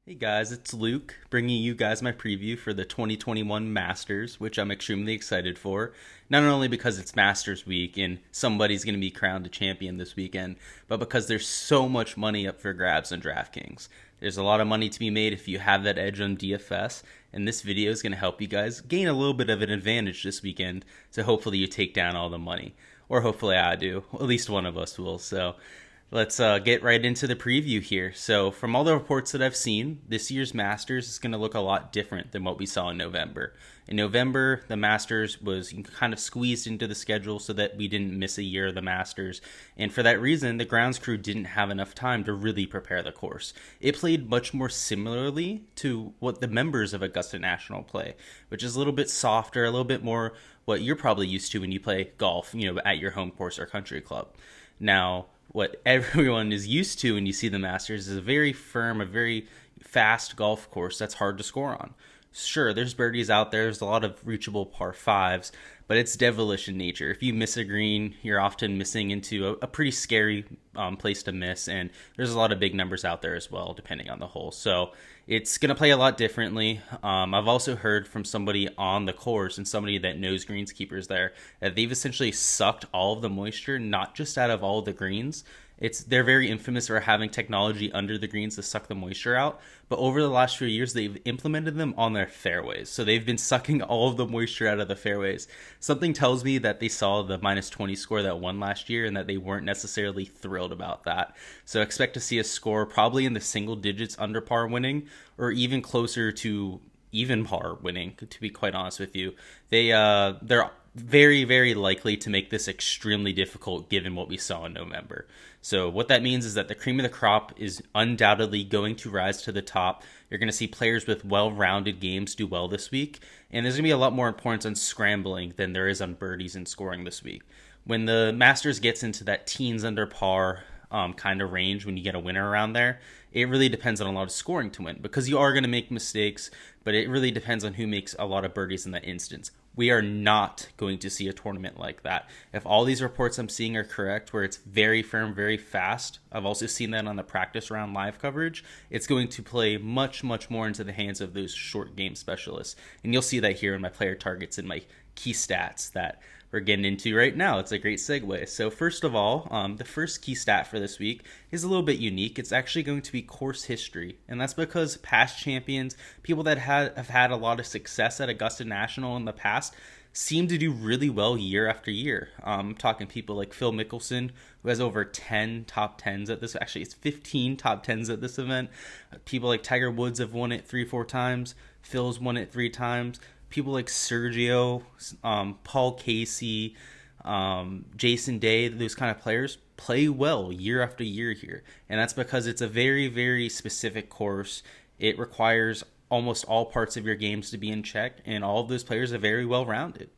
Hey guys, it's Luke bringing you guys my preview for the 2021 Masters, which I'm extremely excited for. Not only because it's Masters week and somebody's going to be crowned a champion this weekend, but because there's so much money up for grabs on DraftKings. There's a lot of money to be made if you have that edge on DFS, and this video is going to help you guys gain a little bit of an advantage this weekend, so hopefully you take down all the money. Or hopefully I do. At least one of us will. So let's get right into the preview here. So, from all the reports that I've seen, this year's Masters is going to look a lot different than what we saw in November. In November, the Masters was kind of squeezed into the schedule so that we didn't miss a year of the Masters. And for that reason, the grounds crew didn't have enough time to really prepare the course. It played much more similarly to what the members of Augusta National play, which is a little bit softer, a little bit more what you're probably used to when you play golf, at your home course or country club. Now, what everyone is used to when you see the Masters is a very firm, a very fast golf course that's hard to score on. Sure, there's birdies out there, there's a lot of reachable par fives, but it's devilish in nature. If you miss a green, you're often missing into a pretty scary place to miss, and there's a lot of big numbers out there as well, depending on the hole. So it's going to play a lot differently. I've also heard from somebody on the course and somebody that knows greenskeepers there that they've essentially sucked all of the moisture, not just out of all of the greens. They're very infamous for having technology under the greens to suck the moisture out, but over the last few years they've implemented them on their fairways. So they've been sucking all of the moisture out of the fairways. Something tells me that they saw the minus 20 score that won last year and that they weren't necessarily thrilled about that. So expect to see a score probably in the single digits under par winning, or even closer to even par winning, to be quite honest with you. They're very, very likely to make this extremely difficult given what we saw in November. So what that means is that the cream of the crop is undoubtedly going to rise to the top. You're going to see players with well-rounded games do well this week, and there's going to be a lot more importance on scrambling than there is on birdies and scoring this week. When the Masters gets into that teens under par kind of range, when you get a winner around there, it really depends on a lot of scoring to win, because you are going to make mistakes, but it really depends on who makes a lot of birdies in that instance. We are not going to see a tournament like that. If all these reports I'm seeing are correct, where it's very firm, very fast, I've also seen that on the practice round live coverage, it's going to play much, much more into the hands of those short game specialists. And you'll see that here in my player targets and my key stats that we're getting into right now. It's a great segue. So first of all, the first key stat for this week is a little bit unique. It's actually going to be course history, and that's because past champions, people that have had a lot of success at Augusta National in the past, seem to do really well year after year. I'm talking people like Phil Mickelson, who has over 10 top 10s at this. Actually, it's 15 top 10s at this event. People like Tiger Woods have won it 3-4 times. Phil's won it 3 times. People like Sergio, Paul Casey, Jason Day, those kind of players play well year after year here. And that's because it's a very, very specific course. It requires almost all parts of your games to be in check, and all of those players are very well rounded.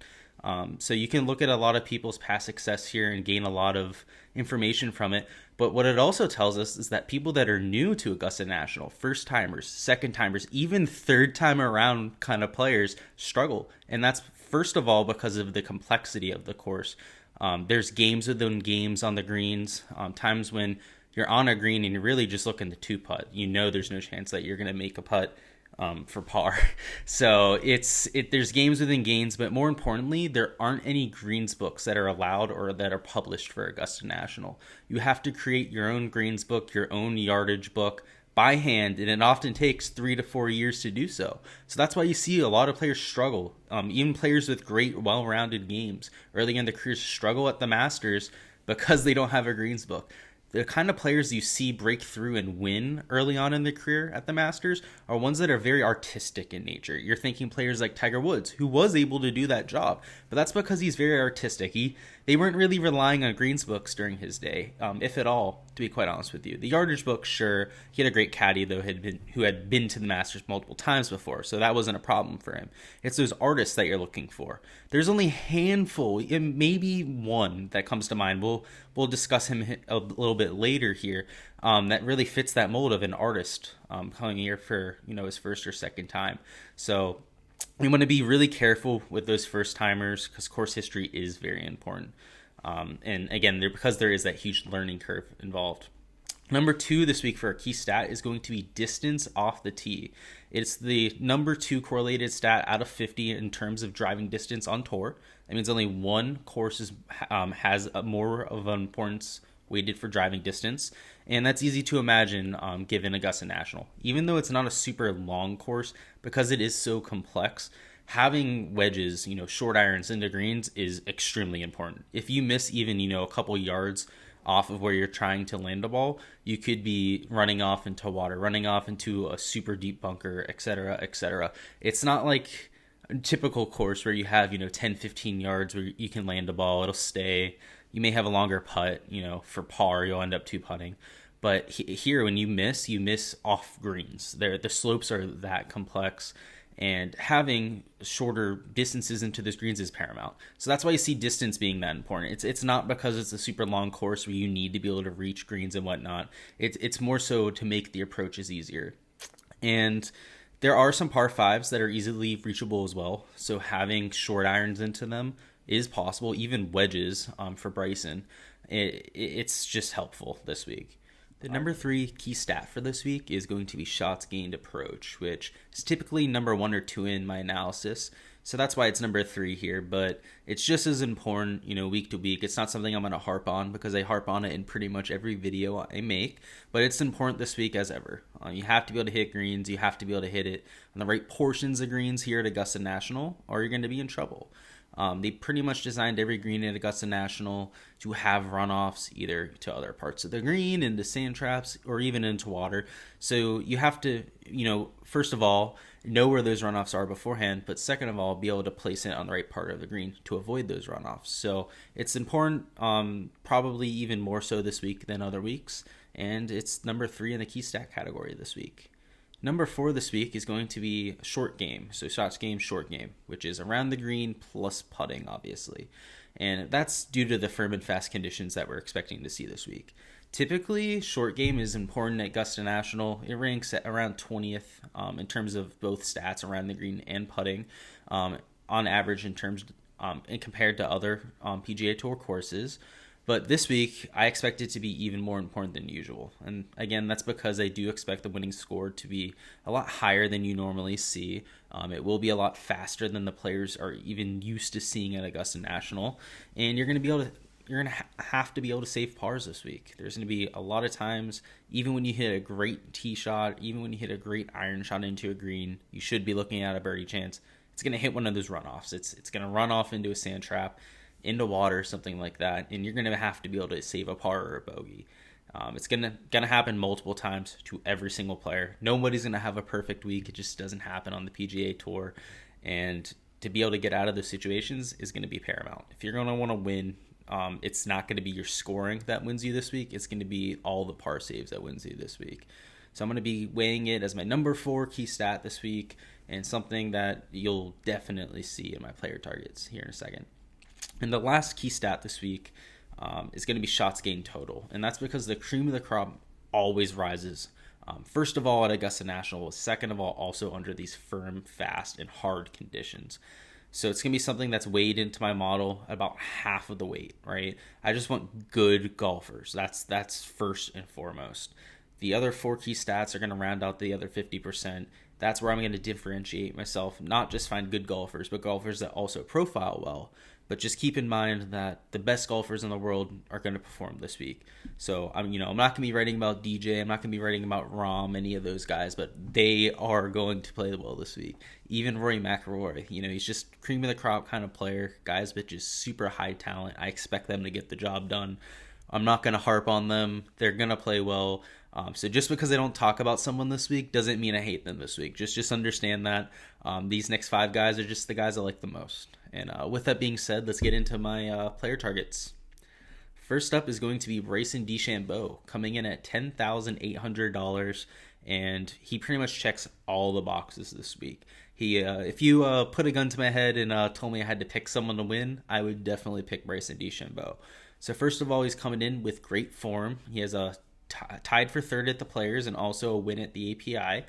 So you can look at a lot of people's past success here and gain a lot of information from it. But what it also tells us is that people that are new to Augusta National, first timers, second timers, even third time around kind of players struggle. And that's first of all because of the complexity of the course. There's games within games on the greens, times when you're on a green and you're really just looking to two putt. There's no chance that you're going to make a putt for par. So there's games within games, but more importantly, there aren't any greens books that are allowed or that are published for Augusta National. You have to create your own greens book, your own yardage book by hand, and it often takes 3 to 4 years to do so. So that's why you see a lot of players struggle. Even players with great, well-rounded games early in their careers struggle at the Masters because they don't have a greens book. The kind of players you see break through and win early on in their career at the Masters are ones that are very artistic in nature. You're thinking players like Tiger Woods, who was able to do that job, but that's because he's very artistic. They weren't really relying on greens books during his day, if at all, to be quite honest with you. The yardage book, sure, he had a great caddy though, who had been to the Masters multiple times before, so that wasn't a problem for him. It's those artists that you're looking for. There's only a handful, maybe one that comes to mind. We'll discuss him a little bit later here. That really fits that mold of an artist coming here for his first or second time. So we want to be really careful with those first timers because course history is very important. And again, because there is that huge learning curve involved. Number 2 this week for a key stat is going to be distance off the tee. It's the number 2 correlated stat out of 50 in terms of driving distance on tour. That means only one course has more of an importance weighted for driving distance, and that's easy to imagine given Augusta National. Even though it's not a super long course, because it is so complex, having wedges, short irons into greens is extremely important. If you miss even, a couple yards off of where you're trying to land a ball, you could be running off into water, running off into a super deep bunker, etc., etc. It's not like a typical course where you have, 10, 15 yards where you can land a ball, it'll stay. You may have a longer putt, for par, you'll end up two putting. But here, when you miss off greens. The slopes are that complex, and having shorter distances into those greens is paramount. So that's why you see distance being that important. It's not because it's a super long course where you need to be able to reach greens and whatnot. It's more so to make the approaches easier. And there are some par fives that are easily reachable as well. So having short irons into them is possible, even wedges for Bryson. It's just helpful this week. The number 3 key stat for this week is going to be shots gained approach, which is typically number 1 or 2 in my analysis. So that's why it's number 3 here, but it's just as important, week to week. It's not something I'm going to harp on because I harp on it in pretty much every video I make, but it's important this week as ever. You have to be able to hit greens. You have to be able to hit it on the right portions of greens here at Augusta National, or you're going to be in trouble. They pretty much designed every green at Augusta National to have runoffs either to other parts of the green, into sand traps, or even into water. So you have to, first of all, know where those runoffs are beforehand, but second of all, be able to place it on the right part of the green to avoid those runoffs. So it's important, probably even more so this week than other weeks, and it's number 3 in the key stat category this week. Number 4 this week is going to be short game. So shots game, short game, which is around the green plus putting, obviously. And that's due to the firm and fast conditions that we're expecting to see this week. Typically, short game is important at Augusta National. It ranks at around 20th in terms of both stats around the green and putting on average in terms and compared to other PGA Tour courses. But this week, I expect it to be even more important than usual. And again, that's because I do expect the winning score to be a lot higher than you normally see. It will be a lot faster than the players are even used to seeing at Augusta National. And you're going to have to be able to save pars this week. There's going to be a lot of times, even when you hit a great tee shot, even when you hit a great iron shot into a green, you should be looking at a birdie chance. It's going to hit one of those runoffs. It's going to run off into a sand trap, into water, something like that, and you're going to have to be able to save a par or a bogey. It's going to happen multiple times to every single player. Nobody's going to have a perfect week. It just doesn't happen on the PGA Tour, and to be able to get out of those situations is going to be paramount. If you're going to want to win, it's not going to be your scoring that wins you this week. It's going to be all the par saves that wins you this week. So I'm going to be weighing it as my number 4 key stat this week, and something that you'll definitely see in my player targets here in a second. And the last key stat this week is going to be shots gained total. And that's because the cream of the crop always rises. First of all, at Augusta National. Second of all, also under these firm, fast, and hard conditions. So it's going to be something that's weighed into my model at about half of the weight, right? I just want good golfers. That's first and foremost. The other 4 key stats are going to round out the other 50%. That's where I'm going to differentiate myself, not just find good golfers, but golfers that also profile well. But just keep in mind that the best golfers in the world are going to perform this week. So I'm not going to be writing about DJ. I'm not going to be writing about Rahm, any of those guys, but they are going to play well this week. Even Rory McIlroy, he's just cream of the crop kind of player. Guys with just super high talent. I expect them to get the job done. I'm not going to harp on them. They're going to play well. So just because I don't talk about someone this week doesn't mean I hate them this week. Just understand that these next 5 guys are just the guys I like the most. And with that being said, let's get into my player targets. First up is going to be Bryson DeChambeau, coming in at $10,800, and he pretty much checks all the boxes this week. If you put a gun to my head and told me I had to pick someone to win, I would definitely pick Bryson DeChambeau. So first of all, he's coming in with great form. He has a tied for 3rd at the Players and also a win at the API.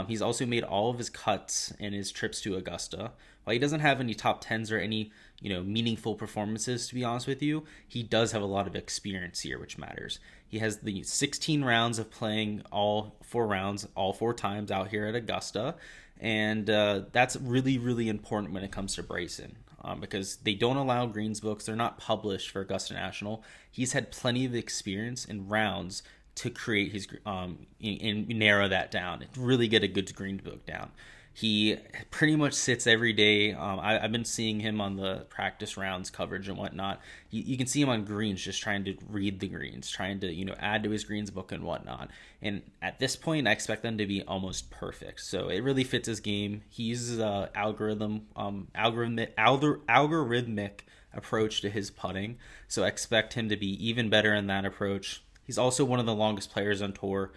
He's also made all of his cuts in his trips to Augusta, While he doesn't have any top tens or any meaningful performances, to be honest with you, he does have a lot of experience here, which matters. He has the 16 rounds of playing all 4 rounds, all 4 times out here at Augusta, and that's really, really important when it comes to Bryson. Because they don't allow greens books. They're not published for Augusta National. He's had plenty of experience in rounds to create his and narrow that down and really get a good green book down. He pretty much sits every day. I've been seeing him on the practice rounds coverage and whatnot. You can see him on greens just trying to read the greens, trying to add to his greens book and whatnot. And at this point, I expect them to be almost perfect. So it really fits his game. He uses a algorithmic approach to his putting. So I expect him to be even better in that approach. He's also one of the longest players on tour.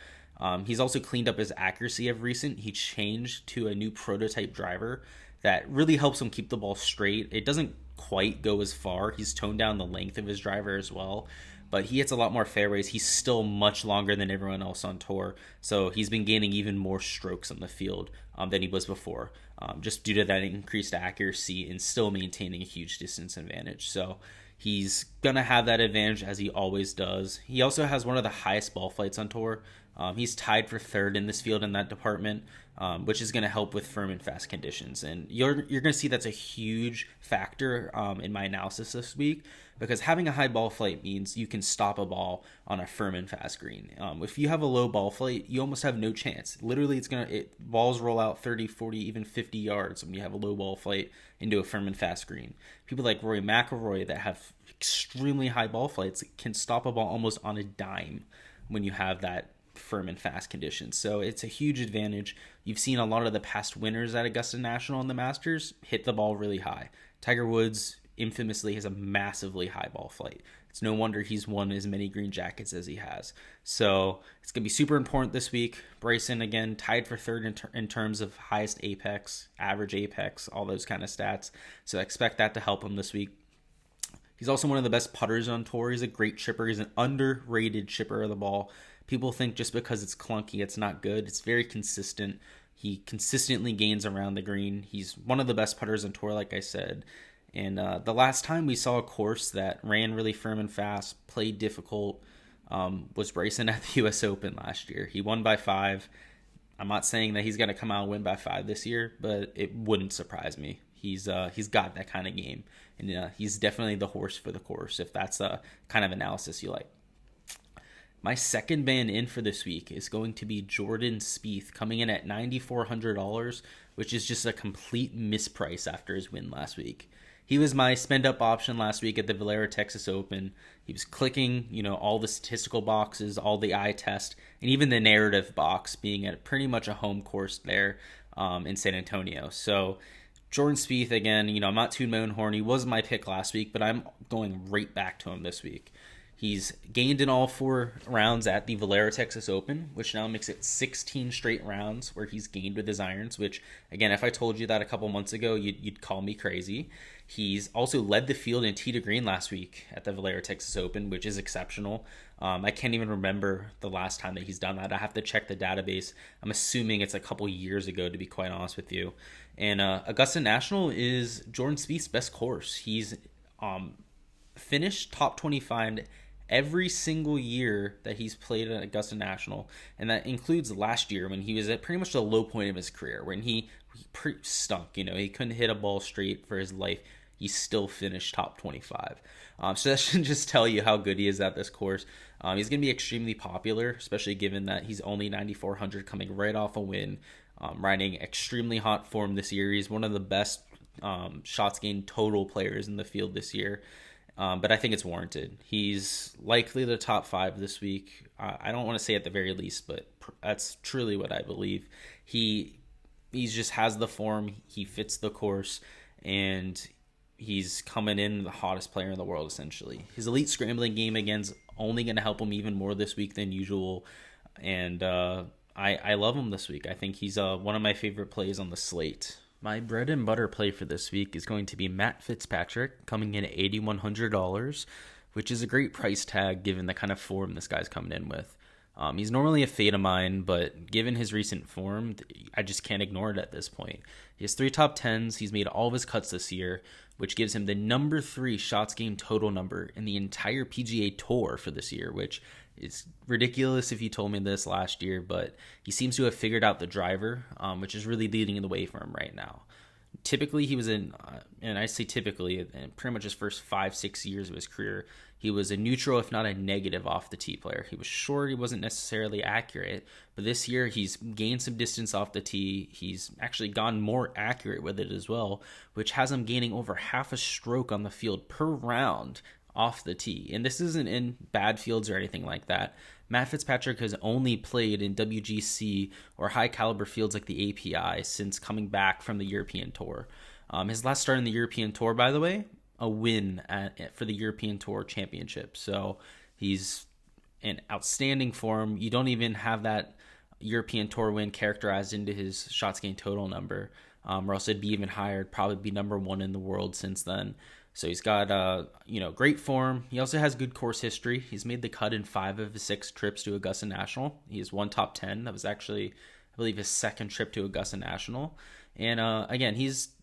He's also cleaned up his accuracy of recent. He changed to a new prototype driver that really helps him keep the ball straight. It doesn't quite go as far. He's toned down the length of his driver as well, but he hits a lot more fairways. He's still much longer than everyone else on tour, so he's been gaining even more strokes on the field than he was before, just due to that increased accuracy and still maintaining a huge distance advantage. So he's going to have that advantage as he always does. He also has one of the highest ball flights on tour. He's tied for third in this field in that department, which is going to help with firm and fast conditions. And you're going to see that's a huge factor in my analysis this week, because having a high ball flight means you can stop a ball on a firm and fast green. If you have a low ball flight, you almost have no chance. Literally, balls roll out 30, 40, even 50 yards when you have a low ball flight into a firm and fast green. People like Rory McIlroy that have extremely high ball flights can stop a ball almost on a dime when you have that firm and fast conditions. So it's a huge advantage. You've seen a lot of the past winners at Augusta National and the Masters hit the ball really high. Tiger Woods infamously has a massively high ball flight. It's no wonder he's won as many green jackets as he has. So it's going to be super important this week. Bryson, again, tied for third in terms of highest apex, average apex, all those kind of stats. So I expect that to help him this week. He's also one of the best putters on tour. He's a great chipper. He's an underrated chipper of the ball. People think just because it's clunky, it's not good. It's very consistent. He consistently gains around the green. He's one of the best putters on tour, like I said. And the last time we saw a course that ran really firm and fast, played difficult, was Bryson at the U.S. Open last year. He won by 5. I'm not saying that he's going to come out and win by 5 this year, but it wouldn't surprise me. He's got that kind of game, and he's definitely the horse for the course, if that's a kind of analysis you like. My second man in for this week is going to be Jordan Spieth, coming in at $9,400, which is just a complete misprice after his win last week. He was my spend-up option last week at the Valero Texas Open. He was clicking, all the statistical boxes, all the eye test, and even the narrative box, being at pretty much a home course there in San Antonio. So Jordan Spieth, again, I'm not tooting my own horn. He was my pick last week, but I'm going right back to him this week. He's gained in all 4 rounds at the Valero Texas Open, which now makes it 16 straight rounds where he's gained with his irons, which, again, if I told you that a couple months ago, you'd call me crazy. He's also led the field in tee to green last week at the Valero Texas Open, which is exceptional. I can't even remember the last time that he's done that. I have to check the database. I'm assuming it's a couple years ago, to be quite honest with you. And Augusta National is Jordan Spieth's best course. He's finished top 25 every single year that he's played at Augusta National, and that includes last year when he was at pretty much the low point of his career, when he pretty stunk. He couldn't hit a ball straight for his life. He still finished top 25. So that should just tell you how good he is at this course. He's going to be extremely popular, especially given that he's only 9,400 coming right off a win, riding extremely hot form this year. He's one of the best shots gained total players in the field this year. But I think it's warranted. He's likely the top 5 this week. I don't want to say at the very least, but that's truly what I believe. He just has the form. He fits the course, and he's coming in the hottest player in the world, essentially. His elite scrambling game, again, is only going to help him even more this week than usual. And I love him this week. I think he's one of my favorite plays on the slate. My bread and butter play for this week is going to be Matt Fitzpatrick, coming in at $8,100, which is a great price tag given the kind of form this guy's coming in with. He's normally a fade of mine, but given his recent form, I just can't ignore it at this point. He has 3 top 10s. He's made all of his cuts this year, which gives him the number 3 shots gained total number in the entire PGA Tour for this year, which is ridiculous if you told me this last year, but he seems to have figured out the driver, which is really leading the way for him right now. Typically, he was and I say typically, in pretty much his first 5-6 years of his career, he was a neutral, if not a negative, off the tee player. He was short, he wasn't necessarily accurate, but this year he's gained some distance off the tee. He's actually gone more accurate with it as well, which has him gaining over half a stroke on the field per round off the tee. And this isn't in bad fields or anything like that. Matt Fitzpatrick has only played in WGC or high caliber fields like the API since coming back from the European Tour. His last start in the European Tour, by the way, a win for the European Tour Championship. So he's in outstanding form. You don't even have that European Tour win characterized into his shots gained total number, or else it'd be even higher. It'd probably be number 1 in the world since then. So he's got great form. He also has good course history. He's made the cut in 5 of his 6 trips to Augusta National. He has 1 top 10. That was actually, I believe, his 2nd trip to Augusta National. And again,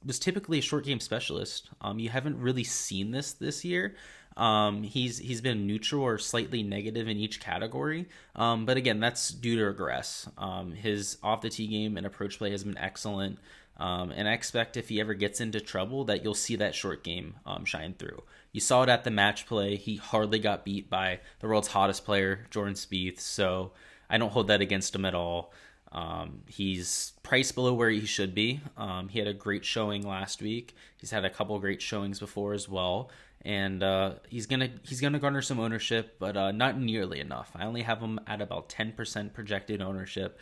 was typically a short game specialist. You haven't really seen this year. He's been neutral or slightly negative in each category. But again, that's due to regress. His off the tee game and approach play has been excellent. And I expect if he ever gets into trouble that you'll see that short game shine through. You saw it at the match play. He hardly got beat by the world's hottest player, Jordan Spieth. So I don't hold that against him at all. He's priced below where he should be. He had a great showing last week. He's had a couple great showings before as well. And he's gonna garner some ownership, but not nearly enough. I only have him at about 10% projected ownership,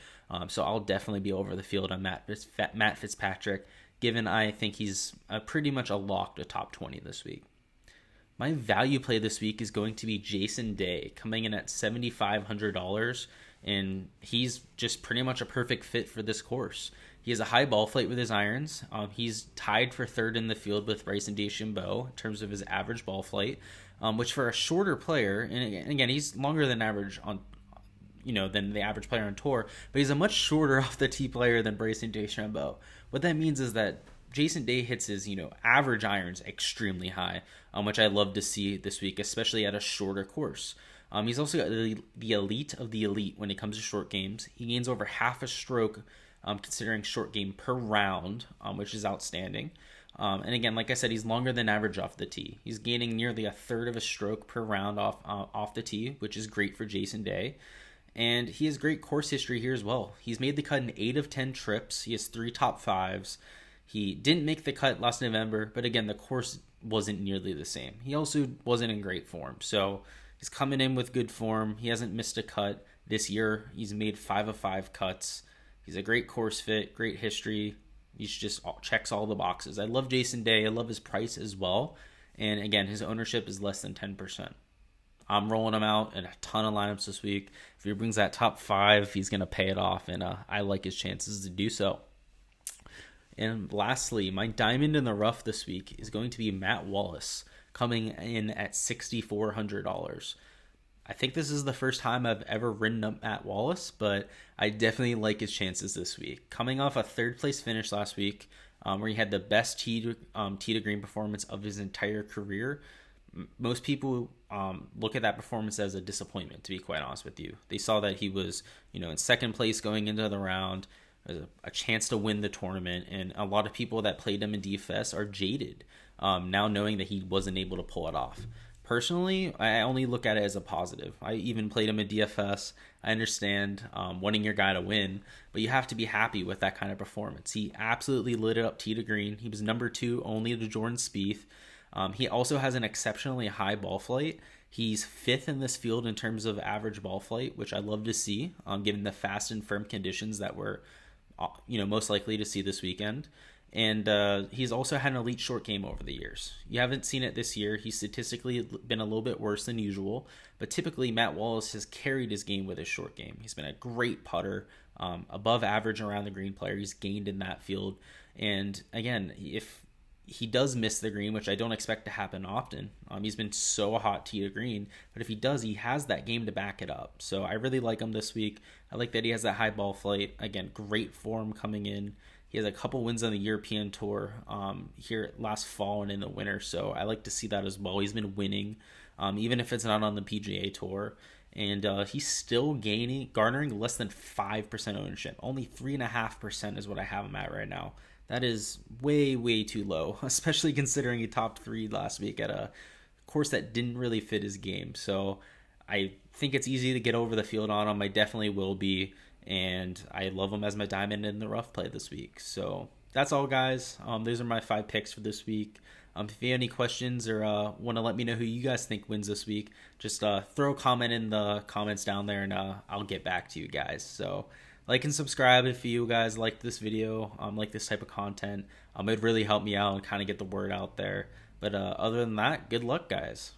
so I'll definitely be over the field on Matt Fitzpatrick, given I think he's pretty much a lock to top 20 this week. My value play this week is going to be Jason Day, coming in at $7,500, and he's just pretty much a perfect fit for this course. He has a high ball flight with his irons. He's tied for 3rd in the field with Bryson DeChambeau in terms of his average ball flight, which for a shorter player, and again, he's longer than average than the average player on tour, but he's a much shorter off the tee player than Bryson DeChambeau. What that means is that Jason Day hits his average irons extremely high, which I love to see this week, especially at a shorter course. He's also got the elite of the elite when it comes to short games. He gains over half a stroke considering short game per round, which is outstanding. And again, like I said, he's longer than average off the tee. He's gaining nearly 1/3 of a stroke per round off the tee, which is great for Jason Day. And he has great course history here as well. He's made the cut in 8 of 10 trips. He has 3 top 5s. He didn't make the cut last November, but again, the course wasn't nearly the same. He also wasn't in great form. So he's coming in with good form. He hasn't missed a cut this year. He's made 5 of 5 cuts. He's a great course fit, great history. He just checks all the boxes. I love Jason Day. I love his price as well. And again, his ownership is less than 10%. I'm rolling him out in a ton of lineups this week. If he brings that top 5, he's going to pay it off, and I like his chances to do so. And lastly, my diamond in the rough this week is going to be Matt Wallace, coming in at $6,400. I think this is the first time I've ever ridden up Matt Wallace, but I definitely like his chances this week. Coming off a 3rd place finish last week, where he had the best tee to green performance of his entire career, most people look at that performance as a disappointment, to be quite honest with you. They saw that he was, in 2nd place going into the round, a chance to win the tournament, and a lot of people that played him in DFS are jaded, now knowing that he wasn't able to pull it off. Personally, I only look at it as a positive. I even played him in DFS. I understand wanting your guy to win, but you have to be happy with that kind of performance. He absolutely lit it up tee to green. He was number 2 only to Jordan Spieth. He also has an exceptionally high ball flight. He's 5th in this field in terms of average ball flight, which I love to see, given the fast and firm conditions that we're most likely to see this weekend. And he's also had an elite short game over the years. You haven't seen it this year. He's statistically been a little bit worse than usual, but typically Matt Wallace has carried his game with his short game. He's been a great putter, above average around the green player. He's gained in that field. And again, if he does miss the green, which I don't expect to happen often. He's been so hot tee to green, but if he does, he has that game to back it up. So I really like him this week. I like that he has that high ball flight. Again, great form coming in. He has a couple wins on the European Tour here last fall and in the winter, so I like to see that as well. He's been winning, even if it's not on the PGA Tour, and he's still garnering less than 5% ownership. Only 3.5% is what I have him at right now. That is way, way too low, especially considering he topped 3 last week at a course that didn't really fit his game. So I think it's easy to get over the field on him. I definitely will be, and I love him as my diamond in the rough play this week. So that's all, guys. Those are my 5 picks for this week. If you have any questions or want to let me know who you guys think wins this week, just throw a comment in the comments down there, and I'll get back to you guys. So like and subscribe if you guys like this video, like this type of content. It'd really help me out and kind of get the word out there. But other than that, good luck, guys.